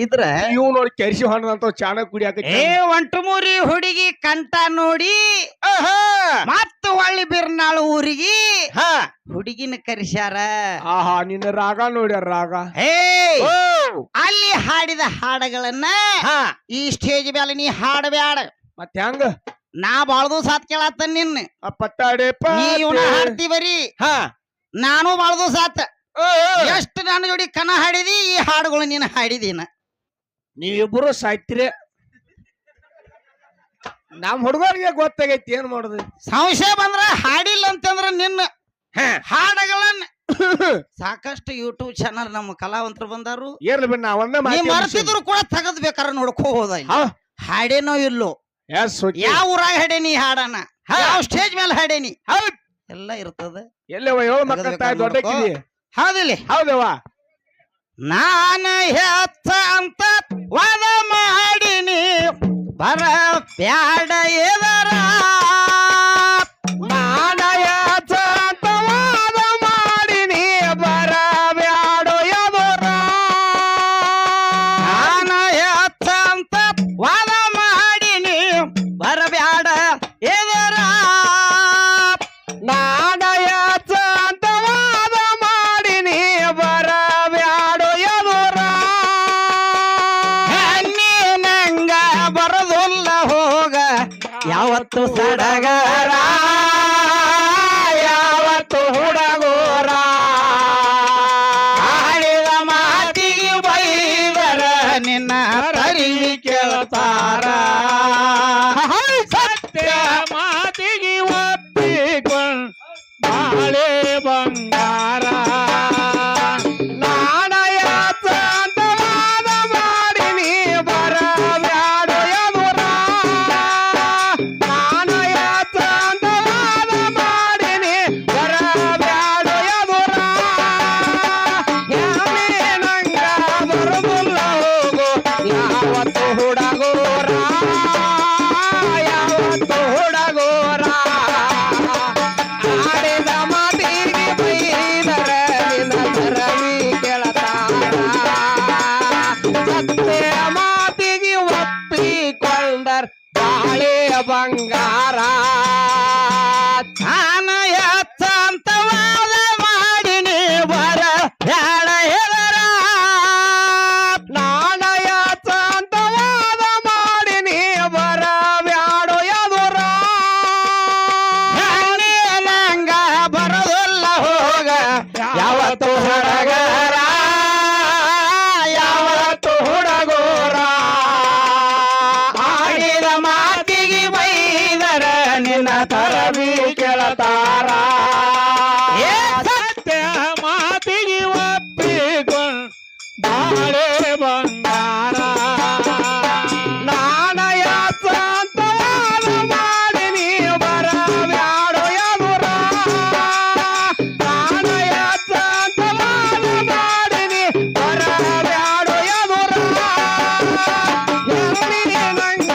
ಇದ್ರ ಇವ್ ನೋಡಿ ಕೆರಿಸಿ ಹೊಣ್ಣದಂತ ಚಾಣ ಕುಡಿಯಾಕ ಏ ಒಂಟಮೂರಿ ಹುಡುಗಿ ಕಂಠ ನೋಡಿ ಮತ್ತ ಹೊಳ್ಳಿ ಬಿರ್ನಾಳು ಊರಿಗೆ ಹುಡುಗಿನ ಕರೆಸ್ಯಾರ. ಆಹಾ ನಿನ್ನ ರಾಗ ನೋಡ್ಯಾರ ರಾಗ. ಅಲ್ಲಿ ಹಾಡಿದ ಹಾಡಗಳನ್ನ ಈ ಸ್ಟೇಜ್ ಮೇಲೆ ನೀ ಹಾಡಬ್ಯಾಡ. ಮತ್ತೆ ಹೆಂಗ ನಾ ಬಾಳ ದಿವಸ ಆತ್ ಕೇಳತ್ತ ನಿನ್ನ ಪಟ್ಟಾಡೆ ನೀವನ ಹಾಡ್ತಿ ಬರೀ. ನಾನು ಬಾಳ ದಿವಸ ಆತ ಎಷ್ಟು ನನ್ನ ಜೋಡಿ ಕನ ಹಾಡಿದಿ ಈ ಹಾಡುಗಳು ನೀನು ಹಾಡಿದೀನ. ನೀವಿಬ್ಬರು ಸಾಯ್ತಿರಿ. ನಮ್ ಹುಡುಗರಿಗೆ ಗೊತ್ತಾಗೈತಿ ಏನ್ ಮಾಡುದು. ಸಂಶಯ ಬಂದ್ರ ಹಾಡಿಲ್ಲ ಅಂತಂದ್ರ ನಿನ್ನ ಹಾಡುಗಳನ್ನ ಸಾಕಷ್ಟು ಯೂಟ್ಯೂಬ್ ಚಾನಲ್ ನಮ್ಮ ಕಲಾವಂತರು ಬಂದಾರು. ಏರ್ಲಿ ಬಿಡ್ ನಾ ಒಂದೇ ಮರ್ತಿದ್ರು ಕೂಡ ತೆಗದ್ ಬೇಕಾರ ನೋಡ್ಕೋ ಹೋದ. ಹಾಡೇನೋ ಇಲ್ಲೋ ಯಾವ ಊರಾಗ ಹಾಡೇನಿ ಹಾಡನ ಯಾವ ಸ್ಟೇಜ್ ಮೇಲೆ ಹಾಡೇನಿ ಎಲ್ಲ ಇರ್ತದ. ಎಲ್ಲವ ಏಳು ಮಕ್ಕಳ ದೊಡ್ಡ ಹೌದಿಲ್ಲ? ಹೌದವ. ನಾನ ಹೆಚ್ಚ ಅಂತ ವಾದ ಮಾಡಿನಿ ಬರ ಬ್ಯಾಡ ಎದರ. ನಾನ ಹೆಚ್ಚ ಅಂತ ವಾದ ಮಾಡಿನಿ ಬರ ಬ್ಯಾಡೋ ಎದರ. ನಾನ ಹೆಚ್ಚ ಅಂತ ವಾದ ಮಾಡಿನಿ ಬರ ಬ್ಯಾಡ ಎದರ. ನಾನ ಹೆಚ್ಚ ಅಂತ ವಾದ ಮಾಡಿನಿ ಬರ ಬ್ಯಾಡೋ ಎದರ. ನೀನಂಗ ಬರದಲ್ಲ ಹೋಗ ಯಾವತ್ತು ಸಡಗರ ಯಾವತ್ತು ಹುಡುಗೋರ. ಆಡಿದ ಮಾತಿಗೆ ಬೈದರ ನಿನ್ನ ತರಿವಿ ಕೇಳ್ತಾರ. ಸತ್ಯ ಮಾತಿಗೆ ಒಪ್ಪಿಕೊಂಡು ಬಾಳೆ ಬಂಗಾರ. ನಾಣಯತ ಅಂತ ವಾದ ಮಾಡಿನಿ ಬರ ಬ್ಯಾಡೋ ಎದುರ. ನಾಣಯತ ಅಂತ ವಾದ ಮಾಡಿನಿ ಬರ ಬ್ಯಾಡೋ ಎದುರ. ಯಾಮೇನಂಗ ಬರುದಿಲ್ಲ ಹೋಗು ಯಾವತ್ತು ಹುಡುಗೋರ. ಯಾವತ್ತು ಹುಡುಗೋರ. ಆಡಿದ ಮಾತಿಗೆ ಬೈದರ ನಿನ್ನ ತರವಿ ಕೇಳತಾರ. ಸತ್ಯ ಮಾತಿಗೆ ಒಪ್ಪಿಕೊಂಡರ್ ಬಾಳೆ ಬಂಗಾರ. ನಾನ ಎತ್ತ ಅಂತ ವಾದ ಮಾಡಿನಿ ಬರ ಬ್ಯಾಡ ಎದರ. ನಾಣಯತ ಅಂತ ವಾದ ಮಾಡಿನಿ ಬರ ಬ್ಯಾಡೋ ಎದುರ. ನೀನಂಗ ಬರದಲ್ಲ ಹೋಗ ಯಾವತ್ತು ಹುಡುಗರ. ಯಾವತ್ತು ಹುಡುಗೋರ. ಆಡಿದ ಮಾತಿಗೆ ಬೈದರ ನಿನ್ನ ತರವಿ ಕೇಳತಾರ. ಏ ಸತ್ಯ ಮಾತಿಗೆ ಒಪ್ಪಿಕೊಂಡು ಬಾಳೆ ಬಂಗಾರ. ನಾಣಯತ ಅಂತ ವಾದ ಮಾಡಿನಿ ಬರ ಬ್ಯಾಡೋ ಎದುರ. ನಾಣಯತ ಅಂತ ವಾದ ಮಾಡಿನಿ ಬರ ಬ್ಯಾಡೋ ಎದುರ. ನಂಗ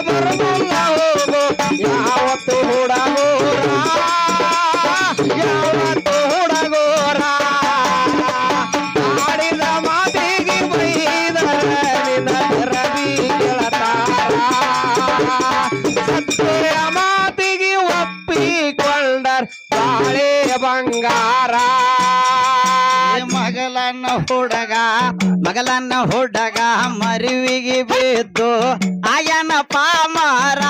ಬರುದಿಲ್ಲ ಹೋಗು ಯಾವತ್ತು ಹುಡುಗೋರ. ಯಾವತ್ತು ಹುಡುಗೋರ. ಆಡಿದ ಮಾತಿಗೆ ಬೈದರ ನಿನ್ನ ರವಿ ಕೇಳತಾರ. ಸತ್ಯ ಮಾತಿಗೆ ಒಪ್ಪಿಕೊಂಡರ್ ಬಾಳೆ ಬಂಗಾರ. ಮಗಲನ್ನ ಹುಡುಗ ಮರಿವಿಗೆ ಬಿದ್ದು ಆಯನ ಪಾಮರ.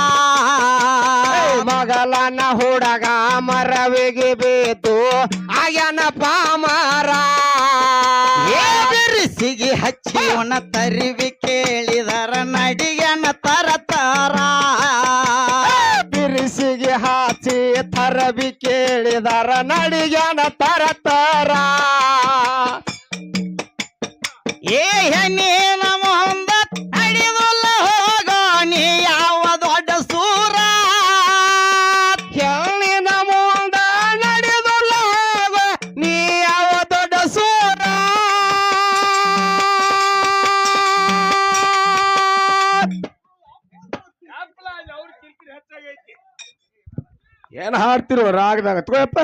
ಮಗಲನ ಹುಡುಗ ಮರವಿಗೆ ಬಿದ್ದು ಆಗ್ಯಾನ ಪಾಮರ. ಬಿರುಸಿಗೆ ಹಚ್ಚಿವನ ತರಿವಿ ಕೇಳಿದರ ನಡಿಗನ ತರತಾರ. ಬಿರುಸಿಗೆ ಹಾಚಿ ತರವಿ ಕೇಳಿದರ ನಡಿಗನ ತರತಾರ. ಏ ಹೆಣ್ಣಿನ ಮುಂದ ನಡೆದಲ್ಲ ಹೋಗ ನೀ ಯಾವ ದೊಡ್ಡ ಸೂರ. ಹೆಣ್ಣಿನ ಮುಂದ ನಡೆದಲ್ಲ ಹೋಗ ನೀ ಯಾವ ದೊಡ್ಡ ಸೂರ. ಏನ್ ಹಾಡ್ತಿರೋ ರಾಗದಾಗ ತಗೋಯಪ್ಪ.